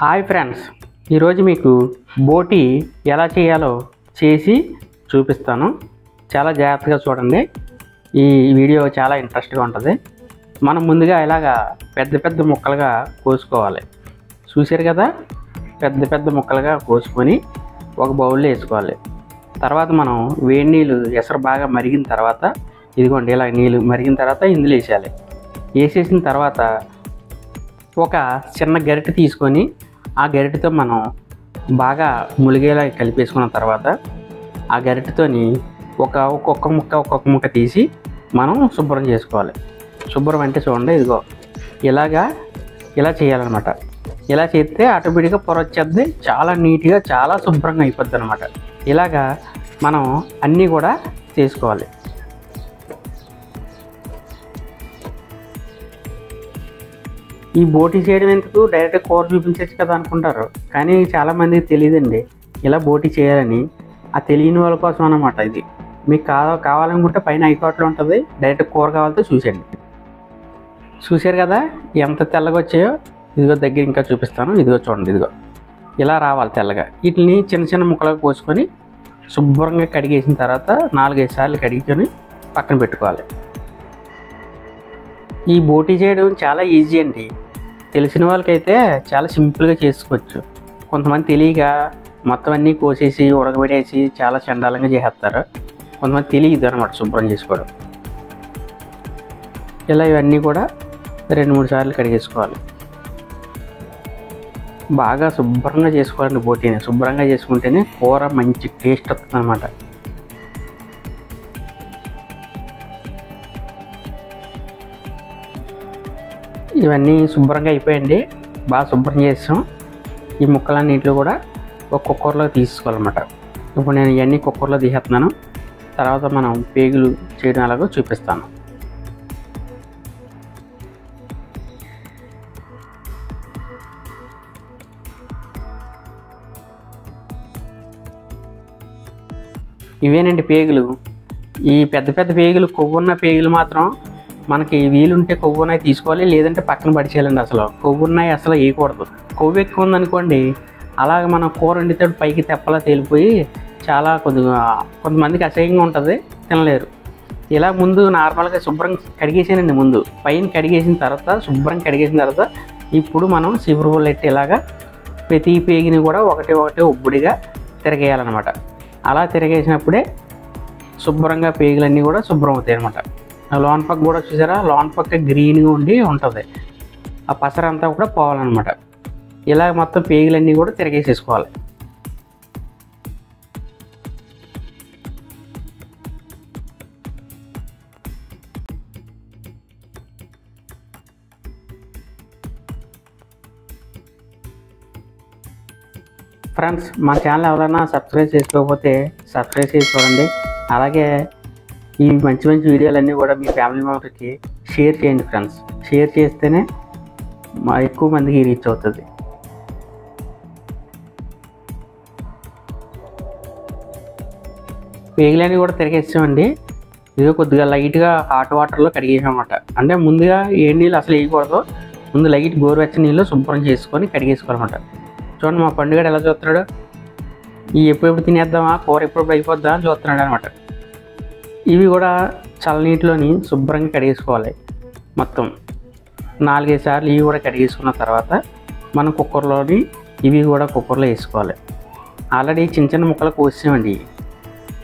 Hi friends, ఈరోజు మీకు బోటి ఎలా చేయాలో చేసి చూపిస్తాను. చాలా జాగ్రత్తగా చూడండి. ఈ వీడియో చాలా ఇంట్రెస్ట్గా ఉంటుంది. మనం ముందుగా ఇలాగా పెద్ద పెద్ద ముక్కలుగా కోసుకోవాలి. చూసారు కదా, పెద్ద పెద్ద ముక్కలుగా కోసుకొని ఒక బౌల్లో వేసుకోవాలి. తర్వాత మనం వేడి నీళ్ళు ఎసరు బాగా మరిగిన తర్వాత, ఇదిగోండి ఇలా నీళ్ళు మరిగిన తర్వాత ఇందులో వేసేయాలి. వేసేసిన తర్వాత ఒక చిన్న గరిటె తీసుకొని ఆ గరిటెతో మనం బాగా ములిగేలా కలిపేసుకున్న తర్వాత ఆ గరిటెతోని ఒక్కొక్క ముక్క తీసి మనం శుభ్రం చేసుకోవాలి. శుభ్రం అంటే చూడండి, ఇదిగో ఇలా చేయాలన్నమాట. ఇలా చేస్తే ఆటోమేటిక్గా పొర వచ్చేది, చాలా నీట్గా చాలా శుభ్రంగా అయిపోద్ది అనమాట. ఇలాగా మనం అన్నీ కూడా చేసుకోవాలి. ఈ బోటి చేయడం ఎందుకు, డైరెక్ట్ కూర చూపించచ్చు కదా అనుకుంటారు. కానీ చాలామందికి తెలియదండి ఇలా బోటి చేయాలని. ఆ తెలియని వాళ్ళ కోసం అన్నమాట ఇది. మీకు కావాలనుకుంటే పైన ఐకాట్లో ఉంటుంది, డైరెక్ట్ కూర కావాలంటే చూసేయండి. చూసారు కదా ఎంత తెల్లగా వచ్చాయో. ఇదిగో దగ్గర ఇంకా చూపిస్తాను. ఇదిగో చూడండి, ఇదిగో ఇలా రావాలి తెల్లగా. వీటిని చిన్న చిన్న ముక్కలుగా కోసుకొని శుభ్రంగా కడిగేసిన తర్వాత 4-5 సార్లు కడిగించుకొని పక్కన పెట్టుకోవాలి. ఈ బోటి చేయడం చాలా ఈజీ అండి. తెలిసిన వాళ్ళకైతే చాలా సింపుల్గా చేసుకోవచ్చు. కొంతమంది తెలియక మొత్తం అన్నీ కోసేసి ఉడకబెట్టేసి చాలా చండాలంగా చేసేస్తారు. కొంతమంది తెలియదు అనమాట శుభ్రం చేసుకోవడం. ఇలా ఇవన్నీ కూడా 2-3 సార్లు కడిగేసుకోవాలి. బాగా శుభ్రంగా చేసుకోవాలండి బోటీని. శుభ్రంగా చేసుకుంటేనే కూర మంచి టేస్ట్ వస్తుంది అనమాట. ఇవన్నీ శుభ్రంగా అయిపోయండి. బాగా శుభ్రం చేసాం. ఈ ముక్కలన్నింటిలో కూడా ఒక కుక్కర్లో తీసుకోవాలన్నమాట. ఇప్పుడు నేను ఇవన్నీ కుక్కర్లో తీసేస్తున్నాను. తర్వాత మనం పేగులు చేయడం ఎలాగో చూపిస్తాను. ఇవేనండి పేగులు. ఈ పెద్ద పెద్ద పేగులు, కొవ్వున్న పేగులు మాత్రం మనకి వీలుంటే కొవ్వున్నాయి తీసుకోవాలి, లేదంటే పక్కన పడిచేయాలండి. అసలు కొవ్వున్నాయి అసలు వేయకూడదు. కొవ్వు ఎక్కువ ఉందనుకోండి, అలాగ మనం కూర వండితే పైకి తెప్పలా తేలిపోయి చాలా కొంతమందికి అసహ్యంగా ఉంటుంది, తినలేరు. ఇలా ముందు నార్మల్గా శుభ్రం కడిగేసానండి. ముందు పైన కడిగేసిన తర్వాత, శుభ్రం కడిగేసిన తర్వాత ఇప్పుడు మనం సిబురు లెట్టి ఇలాగా ప్రతి పేగిని కూడా ఒకటి ఉబ్బుడిగా తిరగేయాలన్నమాట. అలా తిరగేసినప్పుడే శుభ్రంగా పేగులన్నీ కూడా శుభ్రం అవుతాయి అన్నమాట. లోన్ పక్క కూడా చూసారా, లోన్ పక్క గ్రీన్గా ఉండి ఉంటుంది. ఆ పసరంతా కూడా పోవాలన్నమాట. ఇలా మొత్తం పేగులన్నీ కూడా తిరగేసేసుకోవాలి. ఫ్రెండ్స్, మా ఛానల్ ఎవరైనా సబ్స్క్రైబ్ చేసుకోకపోతే సబ్స్క్రైబ్ చేసి చూడండి. అలాగే ఈ మంచి వీడియోలన్నీ కూడా మీ ఫ్యామిలీ మెంబర్కి షేర్ చేయండి ఫ్రెండ్స్. షేర్ చేస్తేనే ఎక్కువ మందికి రీచ్ అవుతుంది. పేగులన్నీ కూడా తిరిగేసామండి. ఇదిగో కొద్దిగా లైట్గా హాట్ వాటర్లో కడిగేసామన్నమాట. అంటే ముందుగా ఏ నీళ్ళు అసలు వేయకూడదు. ముందు లైట్ గోరువెచ్చని నీళ్ళు శుభ్రం చేసుకొని కడిగేసుకోవాలన్నమాట. చూడండి మా పండుగ ఎలా చూస్తున్నాడు. ఎప్పుడెప్పుడు తినేద్దామా, కూర ఎప్పుడెప్పుడు అయిపోద్దా అని చూస్తున్నాడు అనమాట. ఇవి కూడా చల్లనీటిలోని శుభ్రంగా కడిగేసుకోవాలి. మొత్తం 4-5 సార్లు ఇవి కూడా కడిగేసుకున్న తర్వాత మనం కుక్కర్లోని ఇవి కూడా కుక్కర్లో వేసుకోవాలి. ఆల్రెడీ చిన్న చిన్న ముక్కలు కోసామండి.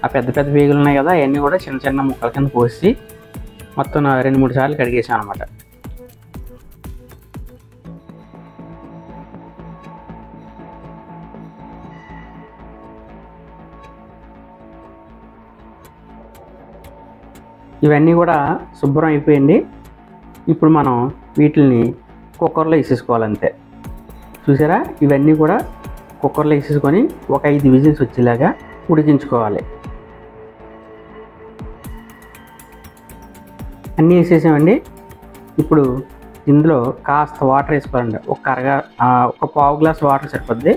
ఆ పెద్ద పెద్ద వేగులు ఉన్నాయి కదా, అవన్నీ కూడా చిన్న చిన్న ముక్కల కింద కోసి మొత్తం 2-3 సార్లు కడిగేసాం అనమాట. ఇవన్నీ కూడా శుభ్రం అయిపోయింది. ఇప్పుడు మనం వీటిని కుక్కర్లో వేసేసుకోవాలంతే. చూసారా, ఇవన్నీ కూడా కుక్కర్లో వేసేసుకొని ఒక 5 విజిల్స్ వచ్చేలాగా ఉడికించుకోవాలి. అన్నీ వేసేసామండి. ఇప్పుడు ఇందులో కాస్త వాటర్ వేసుకోవాలండి. ఒక పావు గ్లాస్ వాటర్ సరిపోద్ది.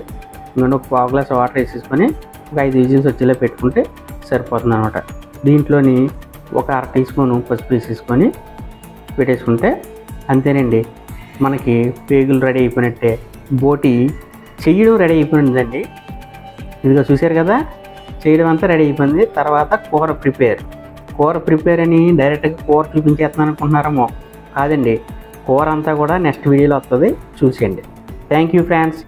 ఇంకొంచెం ఒక పావు గ్లాస్ వాటర్ వేసేసుకొని ఒక 5 విజిల్స్ వచ్చేలా పెట్టుకుంటే సరిపోతుంది అనమాట. దీంట్లోని ఒక 1/2 టీ స్పూన్ పసుపు వేసేసుకొని పెట్టేసుకుంటే అంతేనండి, మనకి పేగులు రెడీ అయిపోయినట్టే. బోటి చేయడం రెడీ అయిపోయిందండి. ఇదిగో చూశారు కదా, చేయడం అంతా రెడీ అయిపోయింది. తర్వాత కూర ప్రిపేర్ అని డైరెక్ట్గా కూర చూపించేస్తున్నాను అనుకుంటున్నారేమో, కాదండి. కూర అంతా కూడా నెక్స్ట్ వీడియోలో వస్తుంది, చూసేయండి. Thank you friends.